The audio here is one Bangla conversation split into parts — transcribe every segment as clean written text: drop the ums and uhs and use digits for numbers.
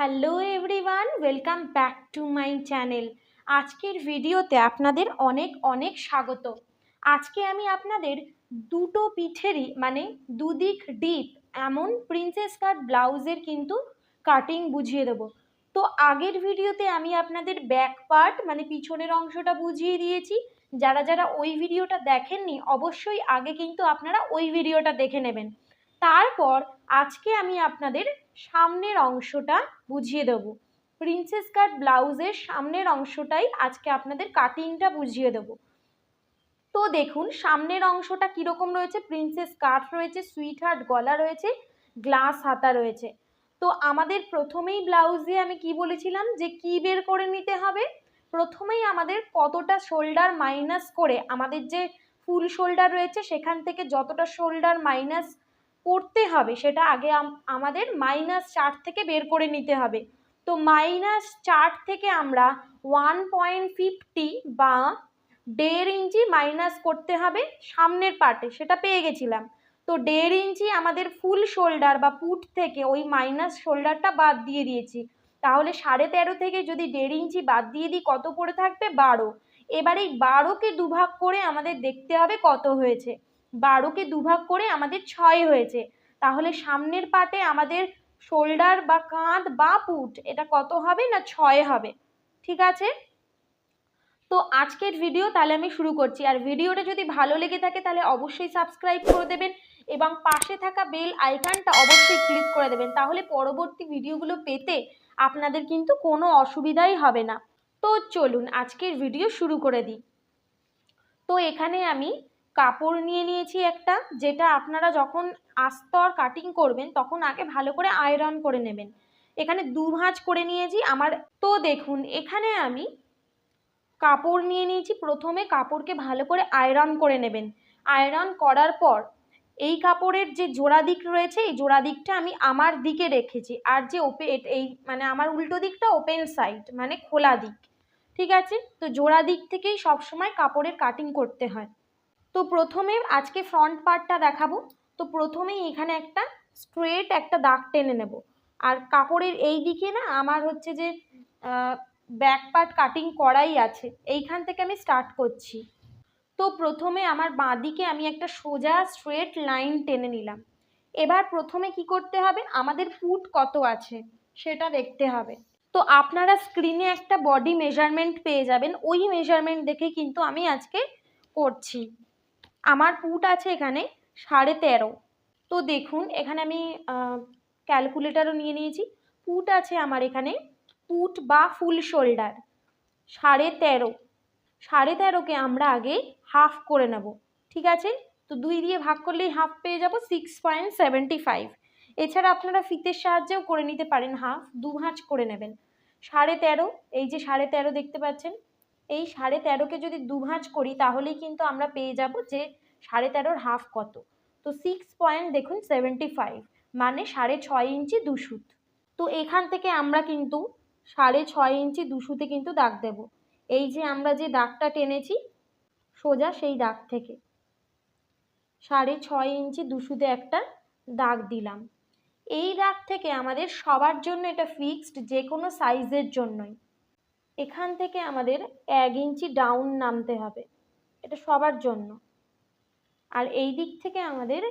Hello everyone, welcome back to my channel. আজকের ভিডিওতে আপনাদের অনেক অনেক স্বাগত। আজকে আমি আপনাদের দুটো পিঠেরই মানে দুদিক ডিপ এমন প্রিন্সেস কাট ব্লাউজের কিন্তু কাটিং বুঝিয়ে দেবো। তো আগের ভিডিওতে আমি আপনাদের ব্যাক পার্ট মানে পিছনের অংশটা বুঝিয়ে দিয়েছি। যারা যারা ওই ভিডিওটা দেখেননি অবশ্যই আগে কিন্তু আপনারা ওই ভিডিওটা দেখে নেবেন। তারপর আজকে আমি আপনাদের সামনের অংশটা বুঝিয়ে দেবো। প্রিন্সেস কাট ব্লাউজের সামনের অংশটাই আজকে আপনাদের কাটিংটা বুঝিয়ে দেবো। তো দেখুন সামনের অংশটা কীরকম রয়েছে। প্রিন্সেস কাট রয়েছে, সুইট হার্ট গলা রয়েছে, গ্লাস হাতা রয়েছে। তো আমাদের প্রথমেই ব্লাউজে আমি কি বলেছিলাম যে কি বের করে নিতে হবে। প্রথমেই আমাদের কতটা শোল্ডার মাইনাস করে আমাদের যে ফুল শোল্ডার রয়েছে সেখান থেকে যতটা শোল্ডার মাইনাস করতে হবে সেটা আগে আমাদের -4 থেকে বের করে নিতে হবে। তো -4 থেকে আমরা 1.50 বা 1.5 ইঞ্চি মাইনাস করতে হবে সামনের পার্টে, সেটা পেয়ে গেছিলাম। তো 1.5 ইঞ্চি আমাদের ফুল শোল্ডার বা পুট থেকে ওই মাইনাস শোল্ডারটা বাদ দিয়ে দিয়েছি। তাহলে 13.5 থেকে যদি 1.5 ইঞ্চি বাদ দিয়ে দিই কত পড়ে থাকবে? 12। এবার এই 12কে দুভাগ করে আমাদের দেখতে হবে কত হয়েছে। 12কে দুভাগ করে আমাদের 6 হয়েছে। তাহলে সামনের পার্টে আমাদের শোল্ডার বা কাঁধ বা পুট এটা কত হবে? না 6 হবে। ঠিক আছে, তো আজকের ভিডিও তাহলে আমি শুরু করছি। আর ভিডিওটা যদি ভালো লেগে থাকে তাহলে অবশ্যই সাবস্ক্রাইব করে দেবেন এবং পাশে থাকা বেল আইকনটা অবশ্যই ক্লিক করে দেবেন, তাহলে পরবর্তী ভিডিওগুলো পেতে আপনাদের কিন্তু কোনো অসুবিধাই হবে না। তো চলুন আজকের ভিডিও শুরু করে দিই। তো এখানে আমি কাপড় নিয়ে নিয়েছি একটা, যেটা আপনারা যখন আস্তর কাটিং করবেন তখন আগে ভালো করে আয়রন করে নেবেন। এখানে 2 ভাঁজ করে নিয়েছি আমার। তো দেখুন এখানে আমি কাপড় নিয়ে নিয়েছি। প্রথমে কাপড়কে ভালো করে আয়রন করে নেবেন। আয়রন করার পর এই কাপড়ের যে জোড়া দিক রয়েছে এই জোড়া দিকটা আমি আমার দিকে রেখেছি, আর যে এই মানে আমার উল্টো দিকটা ওপেন সাইড মানে খোলা দিক। ঠিক আছে, তো জোড়া দিক থেকেই সবসময় কাপড়ের কাটিং করতে হয়। তো প্রথমে আজকে ফ্রন্ট পার্টটা দেখাবো। তো প্রথমেই এখানে একটা স্ট্রেট একটা দাগ টেনে নেব। আর কাপড়ের এই দিকে না আমার হচ্ছে যে ব্যাক পার্ট কাটিং করাই আছে, এইখান থেকে আমি স্টার্ট করছি। তো প্রথমে আমার বাঁ দিকে আমি একটা সোজা স্ট্রেট লাইন টেনে নিলাম। এবার প্রথমে কি করতে হবে? আমাদের পুট কত আছে সেটা দেখতে হবে। তো আপনারা স্ক্রিনে একটা বডি মেজারমেন্ট পেয়ে যাবেন, ওই মেজারমেন্ট দেখে কিন্তু আমি আজকে করছি। আমার পুট আছে এখানে 13.5। তো দেখুন এখানে আমি ক্যালকুলেটারও নিয়ে নিয়েছি। পুট আছে আমার এখানে, পুট বা ফুল শোল্ডার 13.5। 13.5কে আমরা আগে হাফ করে নেব। ঠিক আছে, তো 2 দিয়ে ভাগ করলেই হাফ পেয়ে যাব, 6.75। এছাড়া আপনারা ফিতের সাহায্যেও করে নিতে পারেন, হাফ 2 ভাঁজ করে নেবেন। 13.5, এই যে 13.5 দেখতে পাচ্ছেন, এই 13.5কে যদি 2 ভাঁজ করি তাহলেই কিন্তু আমরা পেয়ে যাব যে 13.5-র হাফ কত। তো 6.75 মানে 6.5 ইঞ্চি 2 সুত। তো এখান থেকে আমরা কিন্তু 6.5 ইঞ্চি 2 সুতে কিন্তু দাগ দেব। এই যে আমরা যে দাগটা টেনেছি সোজা সেই দাগ থেকে 6.5 ইঞ্চি 2 সুতে একটা দাগ দিলাম। এই দাগ থেকে আমাদের সবার জন্য এটা ফিক্সড, যে কোনো সাইজের জন্যই এখান থেকে আমাদের 1 ইঞ্চি ডাউন নামতে হবে, এটা সবার জন্য। আর এই দিক থেকে আমাদের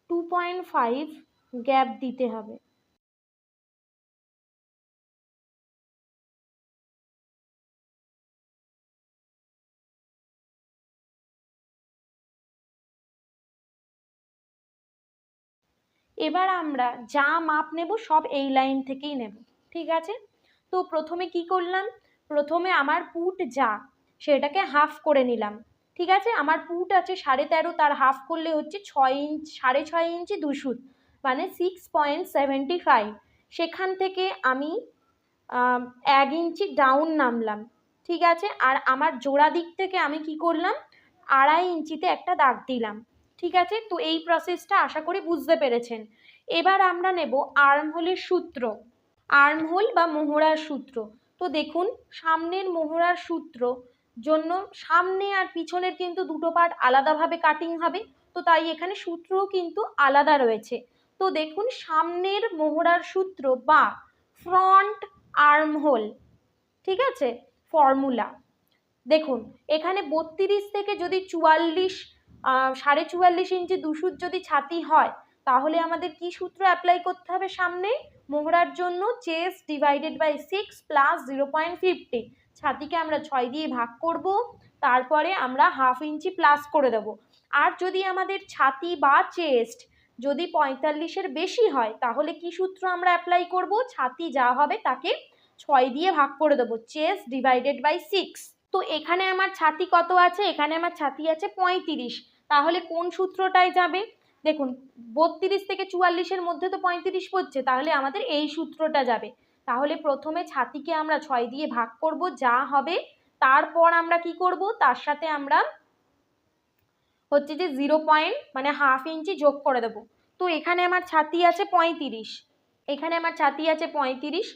2.5 গ্যাপ দিতে হবে। এবার আমরা যা মাপ নেব সব এই লাইন থেকেই নেব। ঠিক আছে, তো প্রথমে কি করলাম? প্রথমে আমার পুট যা সেটাকে হাফ করে নিলাম। ঠিক আছে, আমার পুট আছে 13.5, তার হাফ করলে হচ্ছে 6 ইঞ্চি, 6.5 ইঞ্চি 2 সুত মানে 6.75। সেখান থেকে আমি 1 ইঞ্চি ডাউন নামলাম। ঠিক আছে, আর আমার জোড়া দিক থেকে আমি কি করলাম? 2.5 ইঞ্চিতে একটা দাগ দিলাম। ঠিক আছে, তো এই প্রসেসটা আশা করি বুঝতে পেরেছেন। এবার আমরা নেব আর্মহোলের সূত্র, আর্মহোল বা মোহরার সূত্র। তো দেখুন সামনের মোহরার সূত্র জন্য সামনে আর পিছনের কিন্তু দুটো পার্ট আলাদাভাবে কাটিং হবে, তো তাই এখানে সূত্রও কিন্তু আলাদা রয়েছে। তো দেখুন সামনের মোহরার সূত্র বা ফ্রন্ট আর্ম হোল। ঠিক আছে, ফর্মুলা দেখুন, এখানে 32 থেকে যদি 44 44.5 ইঞ্চি দুশুদ যদি ছাতি হয়, তাহলে আমাদের কি সূত্র অ্যাপ্লাই করতে হবে সামনে? মোহরার জন্য চেস্ট ডিভাইডেড বাই 6 প্লাস 0.50। ছাতিকে আমরা 6 দিয়ে ভাগ করব, তারপরে আমরা হাফ ইঞ্চি প্লাস করে দেব। আর যদি আমাদের ছাতি বা চেস্ট যদি 45-এর বেশি হয়, তাহলে কি সূত্র আমরা অ্যাপ্লাই করব? ছাতি যা হবে তাকে 6 দিয়ে ভাগ করে দেবো, চেস্ট ডিভাইডেড বাই 6। তো এখানে আমার ছাতি কত আছে? এখানে আমার ছাতি আছে 35। তাহলে কোন সূত্রটায় যাবে? দেখুন, 32 থেকে 44-এর মধ্যে তো 35 পড়ছে, তাহলে আমাদের এই সূত্রটা যাবে। তাহলে প্রথমে ছাতিকে আমরা 6 দিয়ে ভাগ করব, যা হবে তারপর আমরা কি করব? তার সাথে আমরা হচ্ছে যে 0 মানে হাফ ইঞ্চি যোগ করে দেবো। তো এখানে আমার ছাতি আছে 35, এখানে আমার ছাতি আছে 35।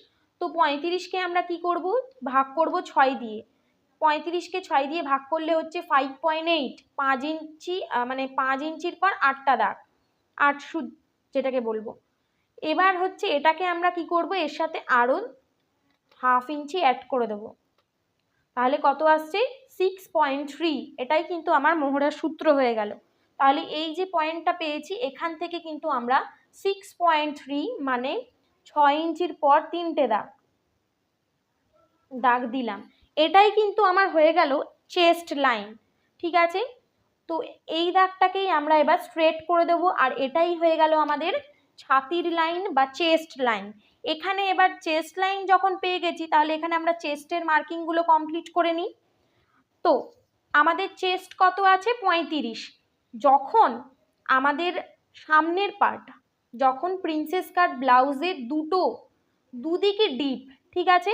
তো 35কে আমরা কি করব? ভাগ করব 6 দিয়ে। 35কে 6 দিয়ে ভাগ করলে হচ্ছে 5.8, 5 ইঞ্চি, মানে 5 ইঞ্চির পর 8টা দাগ, 8 সুদ যেটাকে বলবো। এবার হচ্ছে এটাকে আমরা কি করব? এর সাথে আরও হাফ ইঞ্চি অ্যাড করে দেবো, তাহলে কত আসছে? 6.3। এটাই কিন্তু আমার মোহরার সূত্র হয়ে গেল। তাহলে এই যে পয়েন্টটা পেয়েছি, এখান থেকে কিন্তু আমরা 6.3 মানে 6 ইঞ্চির পর 3টে দাগ দিলাম। এটাই কিন্তু আমার হয়ে গেল চেস্ট লাইন। ঠিক আছে, তো এই দাগটাকেই আমরা এবার স্ট্রেট করে দেবো, আর এটাই হয়ে গেল আমাদের ছাতির লাইন বা চেস্ট লাইন। এখানে এবার চেস্ট লাইন যখন পেয়ে গেছি, তাহলে এখানে আমরা চেস্টের মার্কিংগুলো কমপ্লিট করে নিই। তো আমাদের চেস্ট কত আছে? 35। যখন আমাদের সামনের পার্ট, যখন প্রিন্সেস কাট ব্লাউজের দুদিকে ডিপ, ঠিক আছে,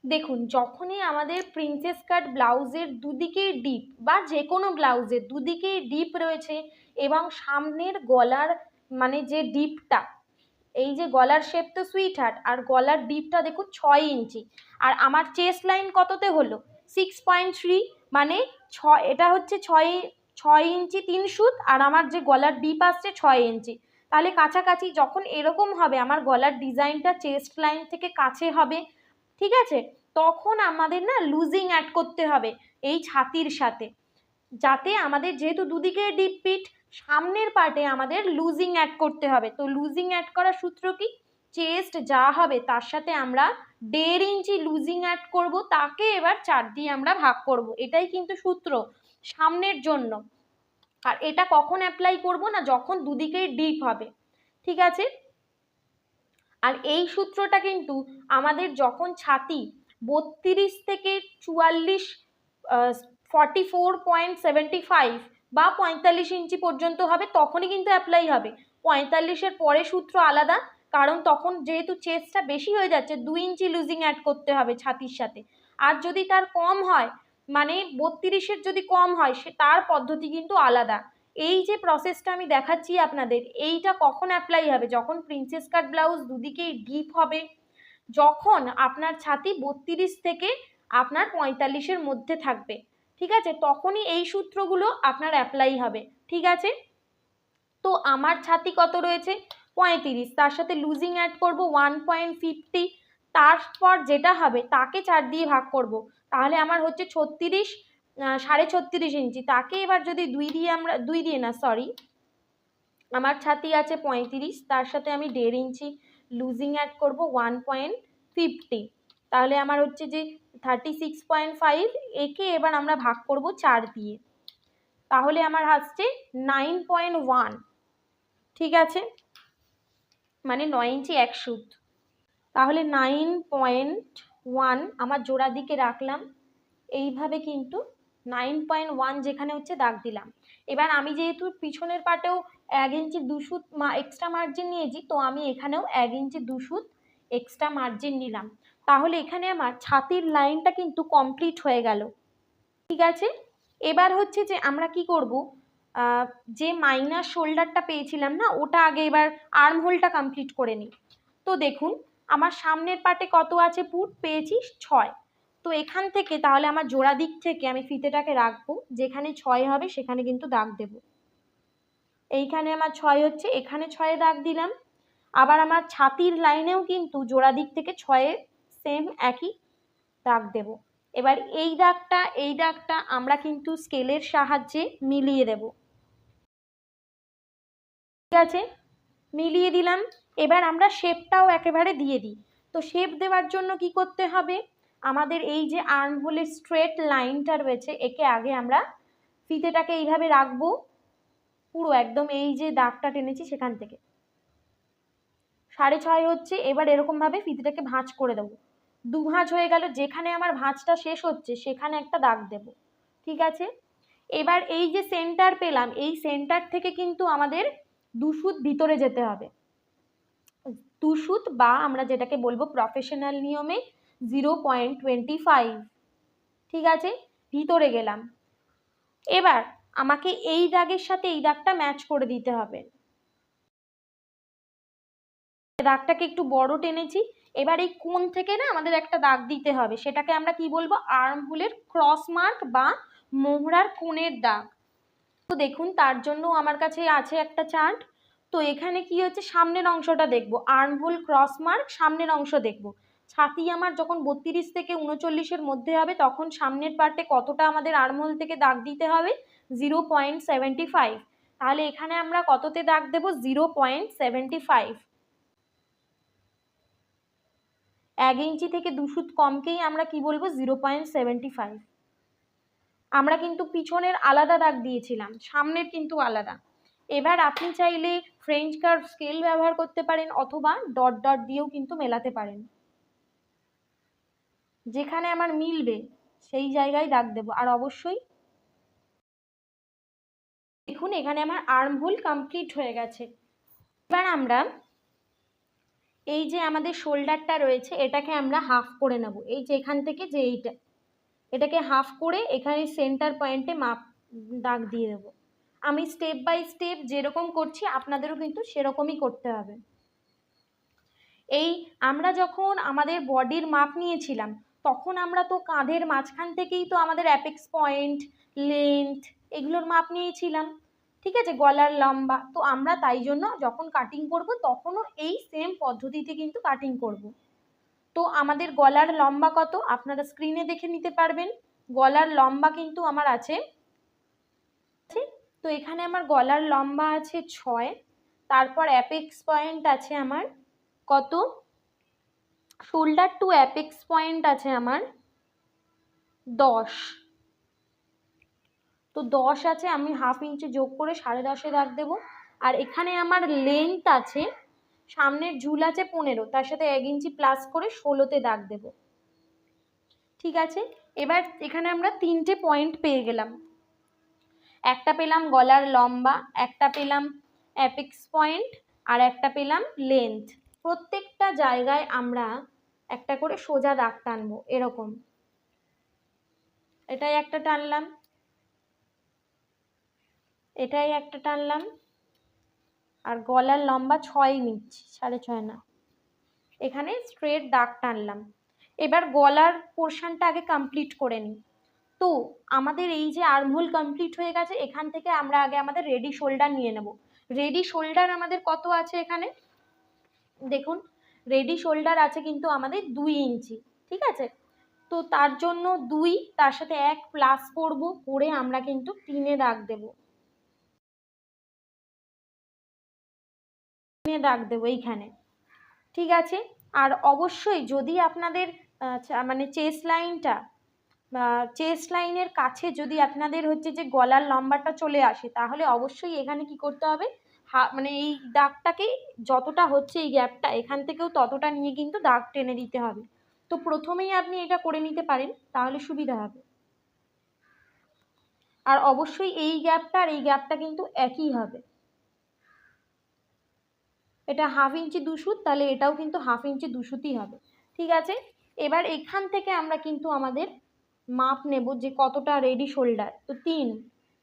দেখুন যখনই আমাদের প্রিন্সেস কাট ব্লাউজের দুদিকেই ডিপ বা যে কোনো ব্লাউজের দুদিকেই ডিপ রয়েছে, এবং সামনের গলার মানে যে ডিপটা, এই যে গলার শেপ তো সুইট হার্ট, আর গলার ডিপটা দেখুন 6 ইঞ্চি, আর আমার চেস্ট লাইন কততে হলো? 6.3, মানে এটা হচ্ছে 6 ইঞ্চি 3 সুত, আর আমার যে গলার ডিপ আসছে 6 ইঞ্চি। তাহলে কাছাকাছি যখন এরকম হবে, আমার গলার ডিজাইনটা চেস্ট লাইন থেকে কাছে হবে, ঠিক আছে, তখন আমাদের না লুজিং অ্যাড করতে হবে এই ছাতির সাথে, যাতে আমাদের যেহেতু দুদিকে ডিপ পিট, সামনের পার্টে আমাদের লুজিং অ্যাড করতে হবে। তো লুজিং অ্যাড করার সূত্র কি? চেস্ট যা হবে তার সাথে আমরা 1.5 ইঞ্চি লুজিং অ্যাড করব, তাকে এবার 4 দিয়ে আমরা ভাগ করব। এটাই কিন্তু সূত্র সামনের জন্য। আর এটা কখন অ্যাপ্লাই করব? না যখন দুদিকেই ডিপ হবে। ঠিক আছে, আর এই সূত্রটা কিন্তু আমাদের যখন ছাতি 32 থেকে 44, 44.75 বা 45 ইঞ্চি পর্যন্ত হবে, তখনই কিন্তু অ্যাপ্লাই হবে। 45-এর পরে সূত্র আলাদা, কারণ তখন যেহেতু চেস্টটা বেশি হয়ে যাচ্ছে, 2 ইঞ্চি লুজিং অ্যাড করতে হবে ছাতির সাথে। আর যদি তার কম হয়, মানে 32-এর যদি কম হয়, তার পদ্ধতি কিন্তু আলাদা। এই যে প্রসেসটা আমি দেখাচ্ছি আপনাদের, এইটা কখন অ্যাপ্লাই হবে? যখন প্রিন্সেস কাট ব্লাউজ দুদিকেই ডিপ হবে, যখন আপনার ছাতি 32 থেকে আপনার 45-এর মধ্যে থাকবে, ঠিক আছে, তখনই এই সূত্রগুলো আপনার অ্যাপ্লাই হবে। ঠিক আছে, তো আমার ছাতি কত রয়েছে? 35, তার সাথে লুজিং অ্যাড করব 1.50, তারপর যেটা হবে তাকে 4 দিয়ে ভাগ করব, তাহলে আমার হচ্ছে 36, 36.5 ইঞ্চি। তাকে এবার যদি 2 দিয়ে না, সরি, আমার ছাতি আছে 35, তার সাথে আমি 1.5 ইঞ্চি লুজিং অ্যাড করব 1.50, তাহলে আমার হচ্ছে যে 36.5। একে এবার আমরা ভাগ করব 4 দিয়ে, তাহলে আমার আসছে 9.1। ঠিক আছে, মানে 9 ইঞ্চি 1 সুত, তাহলে 9.1 আমার জোড়া দিকে রাখলাম। এইভাবে কিন্তু 9.1 যেখানে হচ্ছে দাগ দিলাম। এবার আমি যেহেতু পিছনের পাটেও 1 ইঞ্চি 2 সুত এক্সট্রা মার্জিন নিয়েছি, তো আমি এখানেও 1 ইঞ্চি 2 সুত এক্সট্রা মার্জিন নিলাম। তাহলে এখানে আমার ছাতির লাইনটা কিন্তু কমপ্লিট হয়ে গেল। ঠিক আছে, এবার হচ্ছে যে আমরা কি করব, যে মাইনাস শোল্ডারটা পেয়েছিলাম না, ওটা আগে এবার আর্ম হোলটা কমপ্লিট করে নিই। তো দেখুন, আমার সামনের পাটে কত আছে? পুট পেয়েছি 6। তো এখান থেকে তাহলে আমার জোড়া দিক থেকে আমি ফিতেটাকে রাখবো, যেখানে 6 হবে সেখানে কিন্তু দাগ দেব। এইখানে আমার 6 হচ্ছে, এখানে 6-এ দাগ দিলাম। আবার আমার ছাতির লাইনেও কিন্তু জোড়া দিক থেকে 6-এ সেম একই দাগ দেব। এবার এই দাগটা আমরা কিন্তু স্কেলের সাহায্যে মিলিয়ে দেব। ঠিক আছে, মিলিয়ে দিলাম। এবার আমরা শেপটাও একেবারে দিয়ে দিই। তো শেপ দেওয়ার জন্য কি করতে হবে, আমাদের এই যে আর্মহোলের স্ট্রেট লাইনটা রয়েছে, একে আগে আমরা ফিতেটাকে এইভাবে রাখবো পুরো একদম এই যে দাগটা টেনেছি সেখান থেকে 6.5 হচ্ছে। এবার এরকম ভাবে ফিতেটাকে ভাঁজ করে দেবো, 2 ভাঁজ হয়ে গেল। যেখানে আমার ভাঁজটা শেষ হচ্ছে সেখানে একটা দাগ দেব। ঠিক আছে, এবার এই যে সেন্টার পেলাম, এই সেন্টার থেকে কিন্তু আমাদের 2 সুত ভিতরে যেতে হবে। 2 সুত বা আমরা যেটাকে বলবো প্রফেশনাল নিয়মে 0.25। ঠিক আছে, ভিতরে গেলাম। এবার আমাকে এই দাগের সাথে এই দাগটা ম্যাচ করে দিতে হবে। দাগটাকে একটু বড় টেনেছি। এবার এই কোণ থেকে না আমাদের একটা দাগ দিতে হবে, সেটাকে আমরা কি বলবো, আর্মহোলের ক্রস মার্ক বা মোহরার কোণের দাগ। তো দেখুন, তার জন্য আমার কাছে আছে একটা চার্ট। তো এখানে কি হচ্ছে, সামনের অংশটা দেখবো, আর্মহোল ক্রস মার্ক সামনের অংশ দেখবো। ছাতি আমার যখন 32 থেকে 39-এর মধ্যে হবে তখন সামনের পার্টে কতটা আমাদের আর্মহোল থেকে দাগ দিতে হবে, 0.75। তাহলে এখানে আমরা কততে দাগ দেবো, 0.75। 1 ইঞ্চি থেকে 2 সুত কমকেই আমরা কি বলবো, 0.75। আমরা কিন্তু পিছনের আলাদা দাগ দিয়েছিলাম, সামনের কিন্তু আলাদা। এবার আপনি চাইলে ফ্রেঞ্চ কার্ভ স্কেল ব্যবহার করতে পারেন অথবা ডট ডট দিয়েও কিন্তু মেলাতে পারেন। যেখানে আমার মিলবে সেই জায়গায় দাগ দেবো। আর অবশ্যই দেখুন, এখানে আমার আর্মহোল কমপ্লিট হয়ে গেছে। এবার আমরা এই যে আমাদের শোল্ডারটা রয়েছে এটাকে আমরা হাফ করে নেব। এই যে এখান থেকে যে এটাকে হাফ করে এখানে সেন্টার পয়েন্টে মাপ দাগ দিয়ে দেবো। আমি স্টেপ বাই স্টেপ যেরকম করছি আপনাদেরও কিন্তু সেরকমই করতে হবে। এই আমরা যখন আমাদের বডির মাপ নিয়েছিলাম তখন আমরা তো কাঁধের মাঝখান থেকেই তো আমাদের অ্যাপেক্স পয়েন্ট, লেন্থ এগুলোর মাপ নিয়েছিলাম। ঠিক আছে, গলার লম্বা। তো আমরা তাই জন্য যখন কাটিং করব তখনও এই সেম পদ্ধতিতে কিন্তু কাটিং করব। তো আমাদের গলার লম্বা কত আপনারা স্ক্রিনে দেখে নিতে পারবেন। গলার লম্বা কিন্তু আমার আছে, তো এখানে আমার গলার লম্বা আছে 6। তারপর অ্যাপেক্স পয়েন্ট আছে আমার কত, শোল্ডার টু অ্যাপেক্স পয়েন্ট আছে আমার 10। তো 10 আছে, আমি হাফ ইঞ্চি যোগ করে 10.5-এ দাগ দেবো। আর এখানে আমার লেন্থ আছে, সামনের ঝুল আছে 15, তার সাথে 1 ইঞ্চি প্লাস করে 16-তে দাগ দেব। ঠিক আছে, এবার এখানে আমরা 3টে পয়েন্ট পেয়ে গেলাম। একটা পেলাম গলার লম্বা, একটা পেলাম অ্যাপেক্স পয়েন্ট, আর একটা পেলাম লেন্থ। প্রত্যেকটা জায়গায় আমরা একটা করে সোজা দাগ টানবো এরকম। এটাই একটা টানলাম, এটাই একটা টানলাম। আর গলার লম্বা 6 নিচ্ছি, 6.5 না। এখানে স্ট্রেট দাগ টানলাম। এবার গলার পোর্শনটা আগে কমপ্লিট করে নিই। তো আমাদের এই যে আর্মহোল কমপ্লিট হয়ে গেছে, এখান থেকে আমরা আগে আমাদের রেডি শোল্ডার নিয়ে নেব। রেডি শোল্ডার আমাদের কত আছে এখানে দেখুন, রেডি শোল্ডার আছে কিন্তু আমাদের 2 ইঞ্চি। ঠিক আছে, তো তার জন্য 2, তার সাথে 1 প্লাস করব, করে আমরা কিন্তু 3-এ দাগ দেব। 3-এ দাগ দেবো এইখানে। ঠিক আছে, আর অবশ্যই যদি আপনাদের মানে চেস্ট লাইনের কাছে যদি আপনাদের হচ্ছে যে গলার লম্বাটা চলে আসে তাহলে অবশ্যই এখানে কি করতে হবে, মানে এই দাগটাকে যতটা হচ্ছে এই গ্যাপটা এখান থেকেও ততটা নিয়ে কিন্তু দাগ টেনে দিতে হবে। তো প্রথমেই আপনি এটা করে নিতে পারেন, তাহলে সুবিধা হবে। আর অবশ্যই এই গ্যাপটা আর এই গ্যাপটা কিন্তু একই হবে। এটা হাফ ইঞ্চি 2 সুত, তাহলে এটাও কিন্তু হাফ ইঞ্চি 2 সুতই হবে। ঠিক আছে, এবার এখান থেকে আমরা কিন্তু আমাদের মাপ নেব যে কতটা রেডি শোল্ডার। তো 3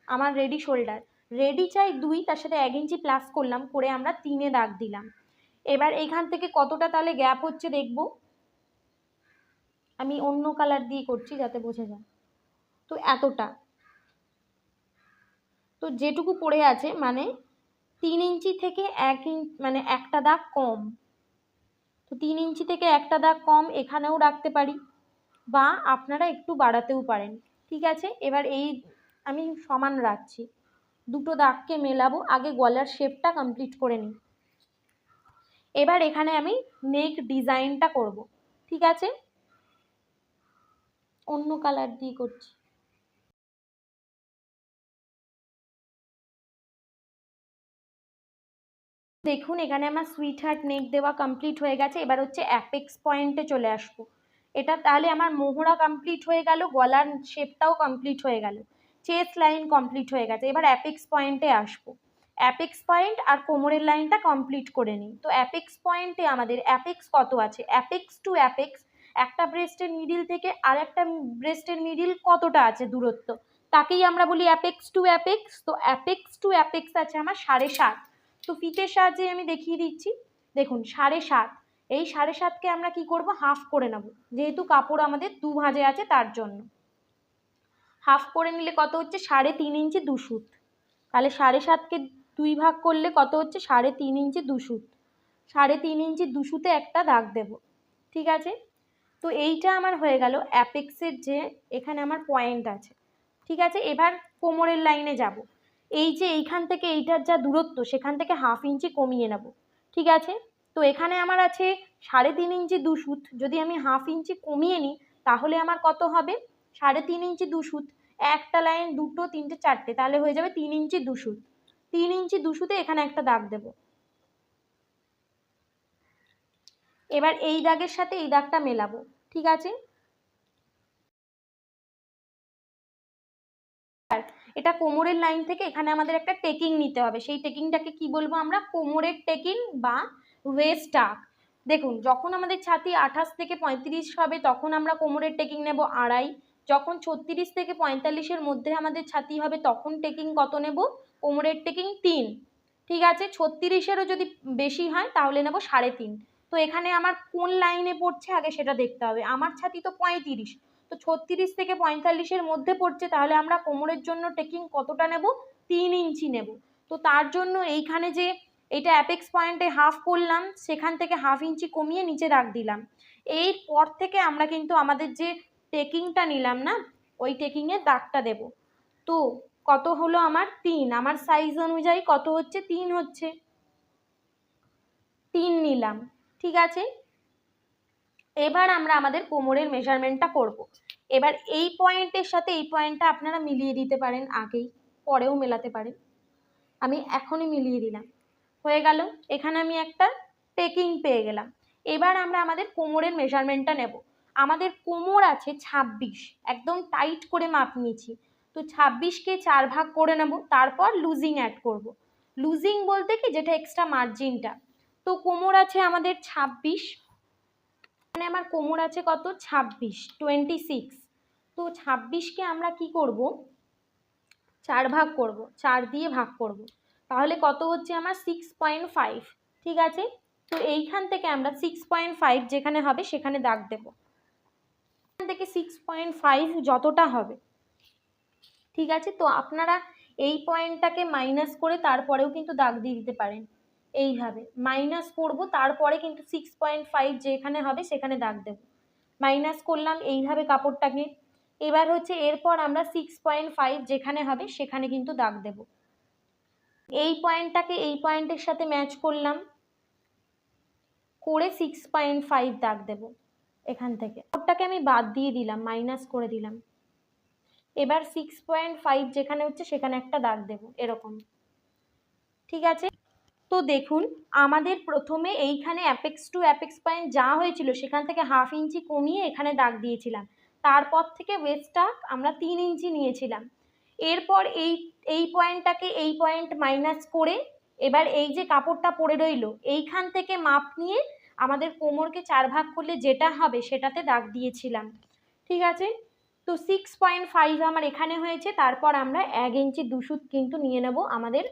আমার রেডি শোল্ডার, রেডি চাই 2, তার সাথে 1 ইঞ্চি প্লাস করলাম, করে আমরা 3-এ দাগ দিলাম। এবার এখান থেকে কতটা তাহলে গ্যাপ হচ্ছে দেখব, আমি অন্য কালার দিয়ে করছি যাতে বোঝা যায়। তো এতটা, তো যেটুকু পড়ে আছে মানে 3 ইঞ্চি থেকে 1 ইঞ্চি মানে একটা দাগ কম, তো 3 ইঞ্চি থেকে একটা দাগ কম এখানেও রাখতে পারি, বা আপনারা একটু বাড়াতেও পারেন। ঠিক আছে, এবার এই আমি সমান রাখছি, দুটো দাগকে মেলাবো, আগে গলার শেপটা কমপ্লিট করে নিই। এবার এখানে আমি নেক ডিজাইনটা করব। ঠিক আছে, অন্য কালার দিয়ে করছি। দেখুন এখানে আমার সুইট হার্ট নেক দেওয়া কমপ্লিট হয়ে গেছে। এবার হচ্ছে অ্যাপেক্স পয়েন্টে চলে আসবো। এটা তাহলে আমার মোহরা কমপ্লিট হয়ে গেল, গলার শেপটাও কমপ্লিট হয়ে গেল, চেস্ট লাইন কমপ্লিট হয়ে গেছে। এবার অ্যাপেক্স পয়েন্টে আসবো। অ্যাপেক্স পয়েন্ট আর কোমরের লাইনটা কমপ্লিট করে নিই। তো অ্যাপেক্স পয়েন্টে আমাদের অ্যাপেক্স কত আছে, অ্যাপেক্স টু অ্যাপেক্স, একটা ব্রেস্টের মিডিল থেকে আর একটা ব্রেস্টের মিডিল কতটা আছে দূরত্ব, তাকেই আমরা বলি অ্যাপেক্স টু অ্যাপেক্স। তো অ্যাপেক্স টু অ্যাপেক্স আছে আমার 7.5। তো ফিতের সাহায্যে আমি দেখিয়ে দিচ্ছি। দেখুন 7.5, এই 7.5কে আমরা কি করব, হাফ করে নেব, যেহেতু কাপড় আমাদের 2 ভাঁজে আছে তার জন্য। হাফ করে নিলে কত হচ্ছে, 3.5 ইঞ্চি 2 সুত। তাহলে 7.5কে 2 ভাগ করলে কত হচ্ছে, 3.5 ইঞ্চি 2 সুত। 3.5 ইঞ্চি 2 সুতে একটা দাগ দেব। ঠিক আছে, তো এইটা আমার হয়ে গেল অ্যাপেক্সের যে এখানে আমার পয়েন্ট আছে। ঠিক আছে, এবার কোমরের লাইনে যাব। এই যে এইখান থেকে এইটার যা দূরত্ব সেখান থেকে হাফ ইঞ্চি কমিয়ে নেব। ঠিক আছে, তো এখানে আমার আছে 3.5 ইঞ্চি 2 সুত, যদি আমি হাফ ইঞ্চি কমিয়ে নিই তাহলে আমার কত হবে, 3.5 ইঞ্চি 2 সুত, একটা লাইন, দুটো, তিনটে, চারটে, তাহলে হয়ে যাবে 3 ইঞ্চি 2 সুত। 3 ইঞ্চি 2 সুতে এখানে একটা দাগ দেব। এবার এই দাগের সাথে এই দাগটা মেলাবো। ঠিক আছে, এটা কোমরের লাইন থেকে এখানে আমাদের একটা টেকিং নিতে হবে, সেই টেকিংটাকে কি বলবো আমরা, কোমরের টেকিং বা ওয়েস্ট টাক। দেখুন যখন আমাদের ছাতি 28 থেকে 35 হবে তখন আমরা কোমরের টেকিং নেব 2.5, যখন 36 থেকে 45-এর মধ্যে আমাদের ছাতি হবে তখন টেকিং কত নেব, কোমরের টেকিং 3। ঠিক আছে, 36-এরও যদি বেশি হয় তাহলে নেব 3.5। তো এখানে আমার কোন লাইনে পড়ছে আগে সেটা দেখতে হবে, আমার ছাতি তো 35, তো 36 থেকে 45-এর মধ্যে পড়ছে, তাহলে আমরা কোমরের জন্য টেকিং কতটা নেব, 3 ইঞ্চি নেব। তো তার জন্য এইখানে যে এটা অ্যাপেক্স পয়েন্টে হাফ করলাম, সেখান থেকে হাফ ইঞ্চি কমিয়ে নিচে দাগ দিলাম। এরপর থেকে আমরা কিন্তু আমাদের যে টেকিংটা নিলাম না, ওই টেকিংয়ের দাগটা দেব। তো কত হলো আমার 3, আমার সাইজ অনুযায়ী কত হচ্ছে, 3 হচ্ছে, 3 নিলাম। ঠিক আছে, এবার আমরা আমাদের কোমরের মেজারমেন্টটা করব। এবার এই পয়েন্টের সাথে এই পয়েন্টটা আপনারা মিলিয়ে দিতে পারেন, আগেই পরেও মেলাতে পারেন, আমি এখনই মিলিয়ে দিলাম, হয়ে গেল। এখানে আমি একটা টেকিং পেয়ে গেলাম। এবার আমরা আমাদের কোমরের মেজারমেন্টটা নেব। আমাদের কোমর আছে 26, একদম টাইট করে মাপ নিয়েছি। তো 26কে 4 ভাগ করে নেব, তারপর লুজিং অ্যাড করব। লুজিং বলতে কি, যেটা এক্সট্রা মার্জিনটা। তো কোমর আছে আমাদের 26, মানে আমার কোমর আছে কত, 26। তো 26কে আমরা কি করব, 4 ভাগ করব, 4 দিয়ে ভাগ করব, তাহলে কত হচ্ছে আমার 6.5। ঠিক আছে, তো এইখান থেকে আমরা 6.5 যেখানে হবে সেখানে দাগ দেব, এখান থেকে 6.5 যতটা হবে। ঠিক আছে, তো আপনারা এই পয়েন্টটাকে মাইনাস করে তারপরেও কিন্তু দাগ দিয়ে দিতে পারেন, এইভাবে মাইনাস করব, তারপরে কিন্তু 6.5 যেখানে হবে সেখানে দাগ দেব, মাইনাস করলাম এইভাবে কাপড়টাকে। এবার হচ্ছে এরপর আমরা 6.5 যেখানে হবে সেখানে কিন্তু দাগ দেব। এই পয়েন্টটাকে এই পয়েন্টের সাথে ম্যাচ করলাম, করে 6.5 দাগ দেব। এখান থেকে ওটাকে আমি বাদ দিয়ে দিলাম, মাইনাস করে দিলাম। এবার 6.5 যেখানে হচ্ছে সেখানে একটা দাগ দেব, এরকম। ঠিক আছে, তো দেখুন আমাদের প্রথমে এইখানে অ্যাপেক্স টু অ্যাপেক্স পয়েন্ট যা হয়েছিল সেখান থেকে হাফ ইঞ্চি কমিয়ে এখানে দাগ দিয়েছিলাম, তারপর থেকে ওয়েস্টটা আমরা 3 ইঞ্চি নিয়েছিলাম। এরপর এই পয়েন্টটাকে এই পয়েন্ট মাইনাস করে এবার এই যে কাপড়টা পড়ে রইল এইখান থেকে মাপ নিয়ে আমাদের কোমরকে 4 ভাগ করলে যেটা হবে সেটাতে দাগ দিয়েছিলাম। ঠিক আছে, তো 6.5 আমার এখানে হয়েছে, তারপর আমরা 1 ইঞ্চি 2 সুত কিন্তু নিয়ে নেব আমাদের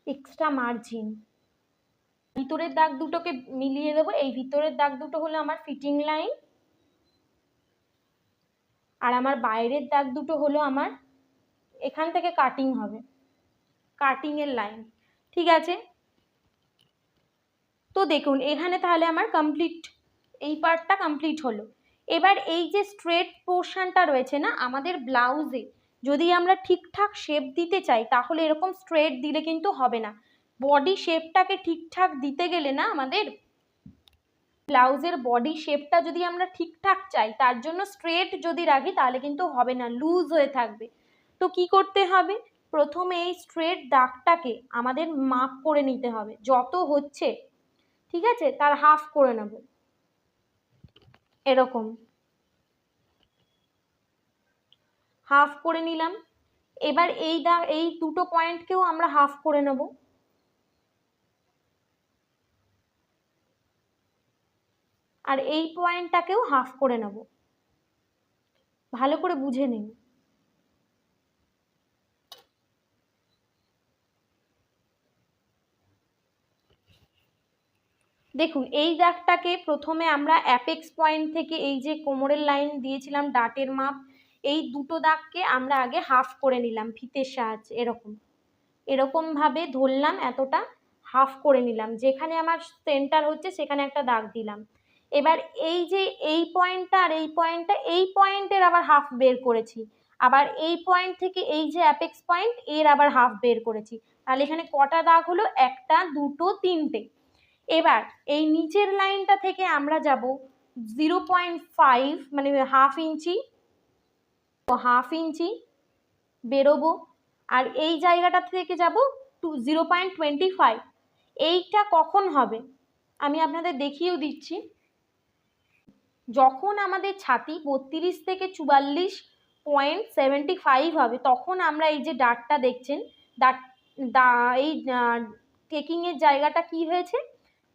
এক্সট্রা মার্জিন। ভিতরের দাগ দুটোকে মিলিয়ে দেবো, এই ভিতরের দাগ দুটো হলো আমার ফিটিং লাইন, আর আমার বাইরের দাগ দুটো হলো আমার এখান থেকে কাটিং হবে, কাটিং এর লাইন। ঠিক আছে, তো দেখুন এখানে তাহলে আমার কমপ্লিট, এই পার্টটা কমপ্লিট হলো। এবার এই যে স্ট্রেট পোর্শনটা রয়েছে না আমাদের ব্লাউজে, যদি আমরা ঠিকঠাক শেপ দিতে চাই তাহলে এরকম স্ট্রেট দিলে কিন্তু হবে না। বডি শেপটাকে ঠিকঠাক দিতে গেলে না আমাদের ব্লাউজের বডি শেপটা যদি আমরা ঠিকঠাক চাই তার জন্য স্ট্রেট যদি রাখি তাহলে কিন্তু হবে না, লুজ হয়ে থাকবে। তো কি করতে হবে, প্রথমে এই স্ট্রেট দাগটাকে আমাদের মাপ করে নিতে হবে, যত হচ্ছে ঠিক আছে তার হাফ করে নেব, এরকম হাফ করে নিলাম। এবার এই দাগ, এই দুটো পয়েন্টকেও আমরা হাফ করে নেব, আর এই পয়েন্টটাকেও হাফ করে নেব। ভালো করে বুঝে নিন। দেখুন এই দাগটাকে প্রথমে আমরা অ্যাপেক্স পয়েন্ট থেকে এই যে কোমরের লাইন দিয়েছিলাম ডাটের মাপ, এই দুটো দাগকে আমরা আগে হাফ করে নিলাম ফিতের সাহায্যে, এরকমভাবে ধরলাম, এতটা হাফ করে নিলাম, যেখানে আমার সেন্টার হচ্ছে সেখানে একটা দাগ দিলাম। এবার এই যে এই পয়েন্টটা আর এই পয়েন্টটা, এই পয়েন্টের আবার হাফ বের করেছি, আবার এই পয়েন্ট থেকে এই যে অ্যাপেক্স পয়েন্ট এর আবার হাফ বের করেছি, তাহলে এখানে কটা দাগ হলো, একটা দুটো তিনটে। এবার এই নিচের লাইনটা থেকে আমরা যাব 0.5 মানে হাফ ইঞ্চি বেরোবো, আর এই জায়গাটা থেকে যাব 0.25। এইটা কখন হবে আমি আপনাদের দেখিয়েও দিচ্ছি। যখন আমাদের ছাতি 32 থেকে 44.75 হবে তখন আমরা এই যে ডাটটা দেখছেন, এই টেকিংয়ের জায়গাটা কি হয়েছে,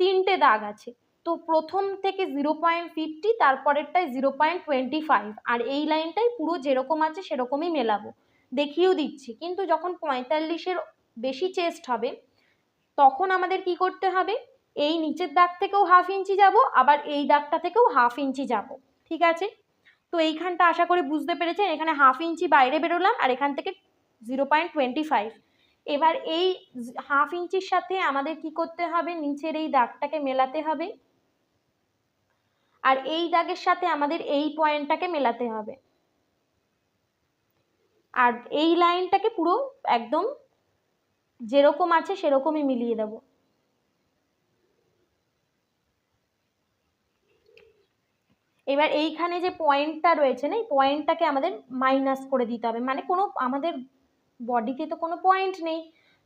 তিনটে দাগ আছে। তো প্রথম থেকে 0.50, তারপরেরটায় 0.25, আর এই লাইনটাই পুরো যেরকম আছে সেরকমই মেলাবো, দেখিয়েও দিচ্ছি। কিন্তু যখন 45-এর বেশি চেস্ট হবে তখন আমাদের কি করতে হবে, এই নিচের দাগ থেকেও হাফ ইঞ্চি যাব, আবার এই দাগটা থেকেও হাফ ইঞ্চি যাব, ঠিক আছে। তো এইখানটা আশা করি বুঝতে পেরেছেন, এখানে হাফ ইঞ্চি বাইরে বেরোলাম আর এখান থেকে 0.25। এবার এই হাফ ইঞ্চির সাথে আমাদের কি করতে হবে, নিচের এই দাগটাকে মেলাতে হবে, আর এই দাগের সাথে আমাদের এই পয়েন্টটাকে মেলাতে হবে, আর এই লাইনটাকে পুরো একদম যেরকম আছে সেরকমই মিলিয়ে দেব। এবার এইখানে যে পয়েন্টটা রয়েছে না, এই পয়েন্টটাকে আমাদের মাইনাস করে দিতে হবে, মানে কোনো আমাদের বডিতে তো কোনো পয়েন্ট নেই,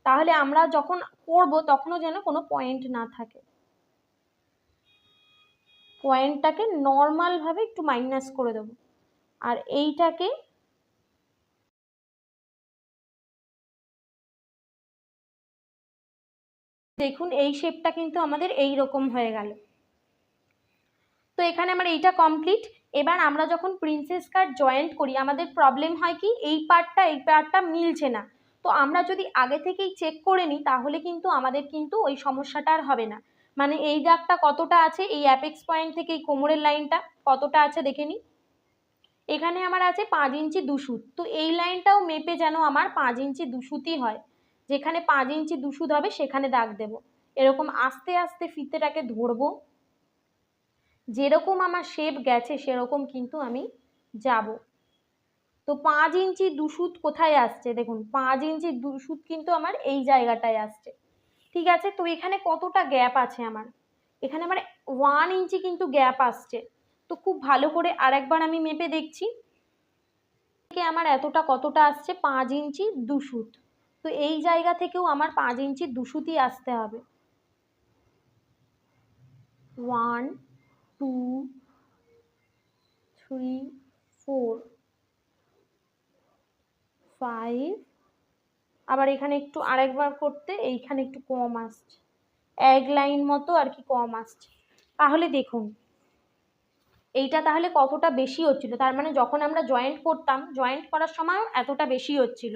তাহলে আমরা যখন করব তখনও যেন কোনো পয়েন্ট না থাকে। পয়েন্টটাকে নর্মালভাবে একটু মাইনাস করে দেবো, আর এইটাকে দেখুন এই শেপটা কিন্তু আমাদের এই রকম হয়ে গেল। তো এখানে আমার এইটা কমপ্লিট। এবার আমরা যখন প্রিন্সেস কাট জয়েন্ট করি আমাদের প্রবলেম হয় কি, এই পার্টটা মিলছে না। তো আমরা যদি আগে থেকেই চেক করে নিই তাহলে কিন্তু আমাদের কিন্তু ওই সমস্যাটা আর হবে না। মানে এই দাগটা কতটা আছে, এই অ্যাপেক্স পয়েন্ট থেকে এই কোমরের লাইনটা কতটা আছে দেখে নিই। এখানে আমার আছে 5 ইঞ্চি 2 সুত, তো এই লাইনটাও মেপে যেন আমার 5 ইঞ্চি 2 সুতই হয়, যেখানে 5 ইঞ্চি 2 সুত হবে সেখানে দাগ দেব। এরকম আস্তে আস্তে ফিতেটাকে ধরবো, যেরকম আমার শেপ গেছে সেরকম কিন্তু আমি যাব। তো 5 ইঞ্চি 2 সুত কোথায় আসছে দেখুন, 5 ইঞ্চি 2 সুত কিন্তু আমার এই জায়গাটায় আসছে, ঠিক আছে। তো এখানে কতটা গ্যাপ আছে আমার, এখানে আমার 1 ইঞ্চি কিন্তু গ্যাপ আসছে। তো খুব ভালো করে আরেকবার আমি মেপে দেখছি, আমার এতটা কতটা আসছে, 5 ইঞ্চি 2 সুত। তো এই জায়গা থেকেও আমার 5 ইঞ্চি 2 সুতই আসতে হবে। 1 2 3 4 5, আবার এখানে একটু আরেকবার করতে এইখানে একটু কম আসছে, এক লাইন মতো আর কি কম আসছে। তাহলে দেখুন এইটা তাহলে কতটা বেশি হচ্ছিল, তার মানে যখন আমরা জয়েন্ট করতাম, জয়েন্ট করার সময় এতটা বেশি হচ্ছিল।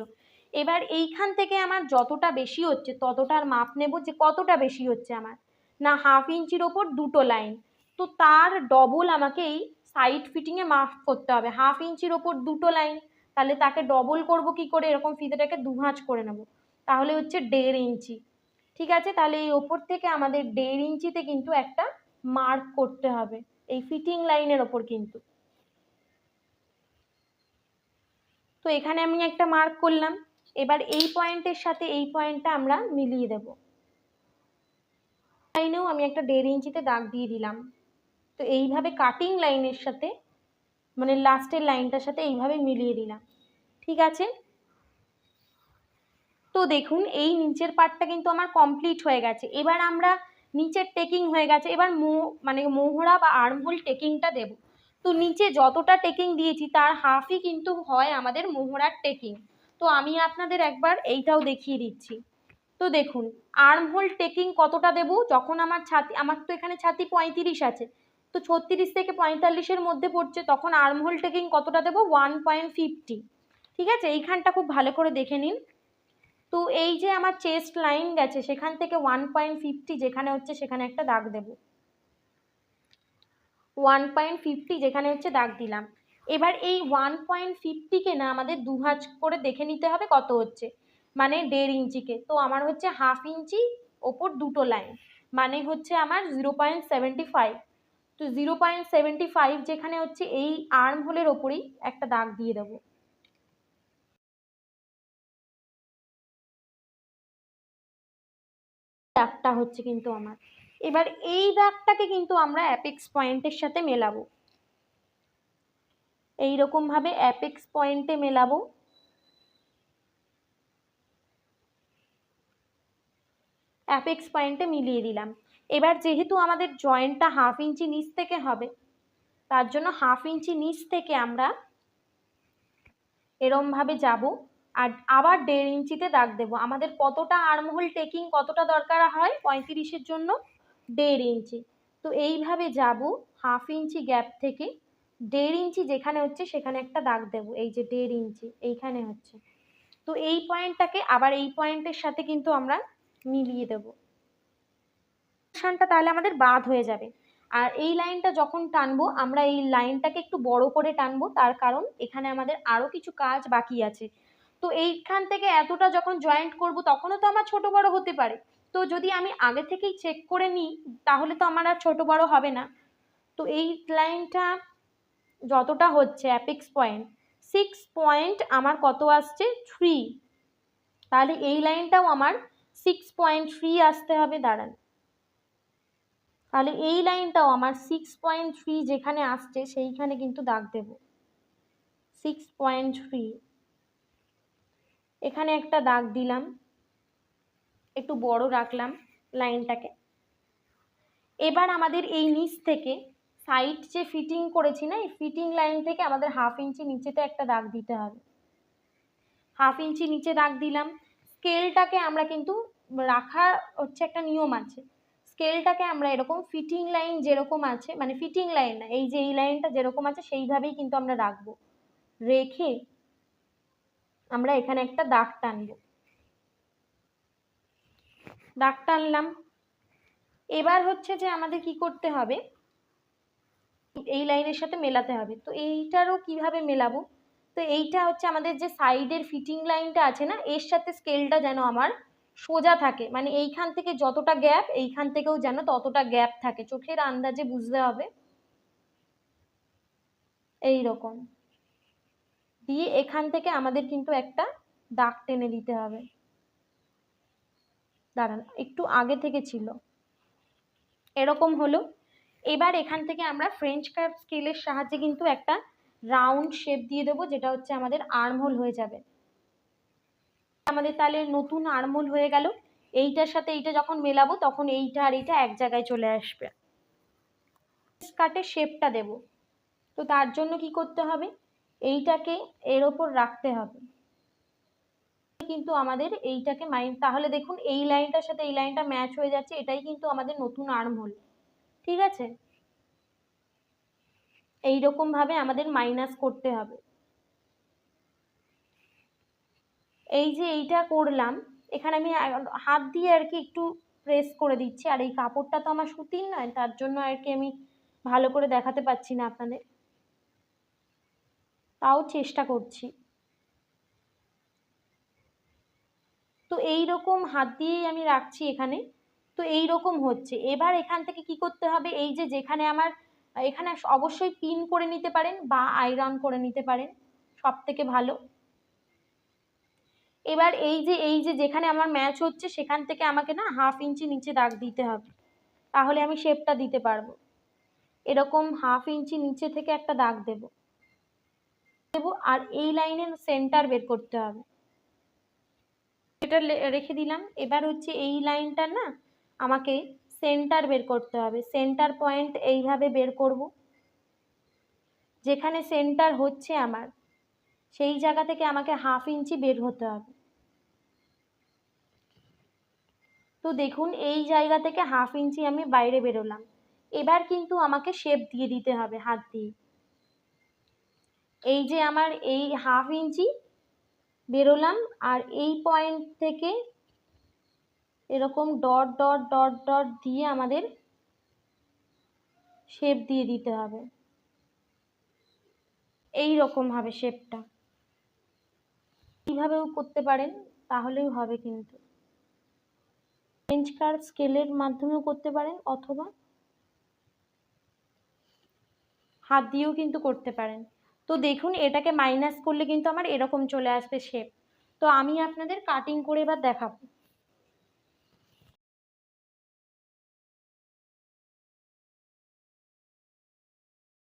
এবার এইখান থেকে আমার যতটা বেশি হচ্ছে ততটার মাপ নেব, যে কতটা বেশি হচ্ছে আমার, না হাফ ইঞ্চির ওপর দুটো লাইন, তো তার ডবল আমাকে এই সাইড ফিটিংয়ে মাপ করতে হবে। হাফ ইঞ্চির ওপর দুটো লাইন, তাহলে তাকে ডবল করব কি করে, এরকম ফিতেটাকে দুভাঁজ করে নেব, তাহলে হচ্ছে 1.5 ইঞ্চি। ঠিক আছে, তাহলে এই ওপর থেকে আমাদের 1.5 ইঞ্চিতে কিন্তু একটা মার্ক করতে হবে এই ফিটিং লাইনের ওপর কিন্তু। তো এখানে আমি একটা মার্ক করলাম। এবার এই পয়েন্টের সাথে এই পয়েন্টটা আমরা মিলিয়ে দেব। লাইনেও আমি একটা 1.5 ইঞ্চিতে দাগ দিয়ে দিলাম। তো এইভাবে কাটিং লাইনের সাথে মানে লাস্টের লাইনটার সাথে এইভাবে মিলিয়ে দিলাম। ঠিক আছে, তো দেখুন এই নিচের পার্টটা কিন্তু আমার কমপ্লিট হয়ে গেছে। এবার আমরা নিচের টেকিং হয়ে গেছে, এবার মানে মোহরা বা আর্মহোল টেকিংটা দেব। তো নিচে যতটা টেকিং দিয়েছি তার হাফই কিন্তু হয় আমাদের মোহরার টেকিং। তো আমি আপনাদের একবার এইটাও দেখিয়ে দিচ্ছি। তো দেখুন আর্মহোল টেকিং কতটা দেব, যখন আমার ছাতি, আমার তো এখানে ছাতি 35 আছে, তো 36 থেকে 45-এর মধ্যে পড়ছে, তখন আর্মহোল টেকিং কতটা দেব, 1.50। ঠিক আছে, এইখানটা খুব ভালো করে দেখে নিন। তো এই যে আমার চেস্ট লাইন গেছে সেখান থেকে 1.50 যেখানে হচ্ছে সেখানে একটা দাগ দেব। 1.50 যেখানে হচ্ছে দাগ দিলাম। এবার এই 1.50-কে না আমাদের 2 ভাঁজ করে দেখে নিতে হবে কত হচ্ছে, মানে 1.5 ইঞ্চিকে। তো আমার হচ্ছে 1/2 ইঞ্চি ওপর দুটো লাইন, মানে হচ্ছে আমার 0.75। তো 0.75 যেখানে হচ্ছে এই আর্ম হোলের ওপরেই একটা দাগ দিয়ে দেবো। দাগটা হচ্ছে কিন্তু আমার। এবার এই দাগটাকে কিন্তু আমরা অ্যাপেক্স পয়েন্টের সাথে মেলাবো, এইরকম ভাবে অ্যাপেক্স পয়েন্টে মেলাবো। অ্যাপেক্স পয়েন্টে মিলিয়ে দিলাম। এবার যেহেতু আমাদের জয়েন্টটা 1/2 ইঞ্চি নিচ থেকে হবে, তার জন্য 1/2 ইঞ্চি নিচ থেকে আমরা এরম ভাবে যাব আর আবার 1.5 ইঞ্চিতে দাগ দেবো। আমাদের কতটা আর্মহোল টেকিং কতটা দরকার হয় 35-এর জন্য, 1.5 ইঞ্চি। তো এইভাবে যাব 1/2 ইঞ্চি গ্যাপ থেকে 1.5 ইঞ্চি যেখানে হচ্ছে সেখানে একটা দাগ দেবো, এই যে 1.5 ইঞ্চি এইখানে হচ্ছে। তো এই পয়েন্টটাকে আবার এই পয়েন্টের সাথে কিন্তু আমরা মিলিয়ে দেবো, তাহলে আমাদের বাদ হয়ে যাবে। আর এই লাইনটা যখন টানবো আমরা এই লাইনটাকে একটু বড় করে টানবো, তার কারণ এখানে আমাদের আরো কিছু কাজ বাকি আছে। তো এইখান থেকে এতটা যখন জয়েন্ট করব তখনও তো আমার ছোট বড় হতে পারে, তো যদি আমি আগে থেকেই চেক করে নিই তাহলে তো আমার আর ছোট বড় হবে না। তো এই লাইনটা যতটা হচ্ছে অ্যাপেক্স পয়েন্ট 6 পয়েন্ট আমার কত আসছে 3, তাহলে এই লাইনটাও আমার 6.3 আসতে হবে। দাঁড়ান, তাহলে এই লাইনটাও আমার 6.3 যেখানে আসছে সেইখানে কিন্তু দাগ দেব 6.3। এখানে একটা দাগ দিলাম, একটু বড় রাখলাম লাইনটাকে। এবার আমাদের এই নিচ থেকে সাইড যে ফিটিং করেছি না, এই ফিটিং লাইন থেকে আমাদের 1/2 ইঞ্চি নিচেতে একটা দাগ দিতে হবে। 1/2 ইঞ্চি নিচে দাগ দিলাম। স্কেলটাকে আমরা কিন্তু রাখা হচ্ছে একটা নিয়ম আছে, স্কেলটাকে আমরা এরকম ফিটিং লাইন যেরকম আছে, মানে ফিটিং লাইন না, এই যে এই লাইনটা যেরকম আছে সেইভাবেই কিন্তু আমরা রাখবো। রেখে আমরা এখানে একটা দাগ টানবো, দাগ টানলাম। এবার হচ্ছে যে আমাদের কি করতে হবে, এই লাইনের সাথে মেলাতে হবে। তো এইটারও কিভাবে মেলাবো, তো এইটা হচ্ছে আমাদের যে সাইডের ফিটিং লাইনটা আছে না, এর সাথে স্কেলটা যেন আমার সোজা থাকে, মানে এইখান থেকে যতটা গ্যাপ এইখান থেকেও যেন ততটা গ্যাপ থাকে, চোখের আন্দাজে বুঝতে হবে। এই রকম দিয়ে এখান থেকে আমাদের কিন্তু একটা দাগ টেনে দিতে হবে। দাঁড়ান, একটু আগে থেকে ছিল, এরকম হলো। এবার এখান থেকে আমরা ফ্রেঞ্চ কার্ভ স্কেলের সাহায্যে কিন্তু একটা রাউন্ড শেপ দিয়ে দেবো, যেটা হচ্ছে আমাদের আর্মহোল হয়ে যাবে। আমাদের তাহলে নতুন আর্মহোল হয়ে গেল। এইটার সাথে এইটা যখন মেলাবো তখন এইটা আর এইটা এক জায়গায় চলে আসবে। কাটের শেপটা দেব, তো তার জন্য কি করতে হবে, এইটাকে এর ওপর রাখতে হবে কিন্তু আমাদের এইটাকে তাহলে দেখুন এই লাইনটার সাথে এই লাইনটা ম্যাচ হয়ে যাচ্ছে, এটাই কিন্তু আমাদের নতুন আর্মহোল। ঠিক আছে, এইরকম ভাবে আমাদের মাইনাস করতে হবে। এই যে এইটা করলাম, এখানে আমি হাত দিয়ে আর কি একটু প্রেস করে দিচ্ছি, আর এই কাপড়টা তো আমার সুতির নয়, তার জন্য আর কি আমি ভালো করে দেখাতে পাচ্ছি না আপনাদের, তাও চেষ্টা করছি। তো এই রকম হাত দিয়েই আমি রাখছি এখানে। তো এই রকম হচ্ছে। এবার এখান থেকে কি করতে হবে, এই যে যেখানে আমার এখানে অবশ্যই পিন করে নিতে পারেন বা আয়রন করে নিতে পারেন, সব থেকে ভালো। এবার এই যে যেখানে আমার ম্যাচ হচ্ছে সেখান থেকে আমাকে না 1/2 ইঞ্চি নিচে দাগ দিতে হবে, তাহলে আমি শেপটা দিতে পারবো। এরকম 1/2 ইঞ্চি নিচে থেকে একটা দাগ দেবো আর এই লাইনের সেন্টার বের করতে হবে। এটা রেখে দিলাম। এবার হচ্ছে এই লাইনটা না আমাকে সেন্টার বের করতে হবে। সেন্টার পয়েন্ট এইভাবে বের করব, যেখানে সেন্টার হচ্ছে আমার সেই জায়গা থেকে আমাকে 1/2 ইঞ্চি বের হতে হবে। তো দেখুন এই জায়গা থেকে 1/2 ইঞ্চি আমি বাইরে বেরোলাম। এবার কিন্তু আমাকে শেপ দিয়ে দিতে হবে হাত দিয়ে। এই যে আমার এই 1/2 ইঞ্চি বেরোলাম আর এই পয়েন্ট থেকে এরকম ডট ডট ডট ডট দিয়ে আমাদের শেপ দিয়ে দিতে হবে। এই রকম হবে শেপটা। এইভাবেও করতে পারেন, তাহলেও হবে। কিন্তু ফ্রেঞ্চ কার্ভ স্কেলের মাধ্যমেও করতে পারেন, অথবা হাত দিয়েও কিন্তু করতে পারেন। তো দেখুন এটাকে মাইনাস করলে কিন্তু আমার এরকম চলে আসবে শেপ। তো আমি আপনাদের কাটিং করে এবার দেখাবো।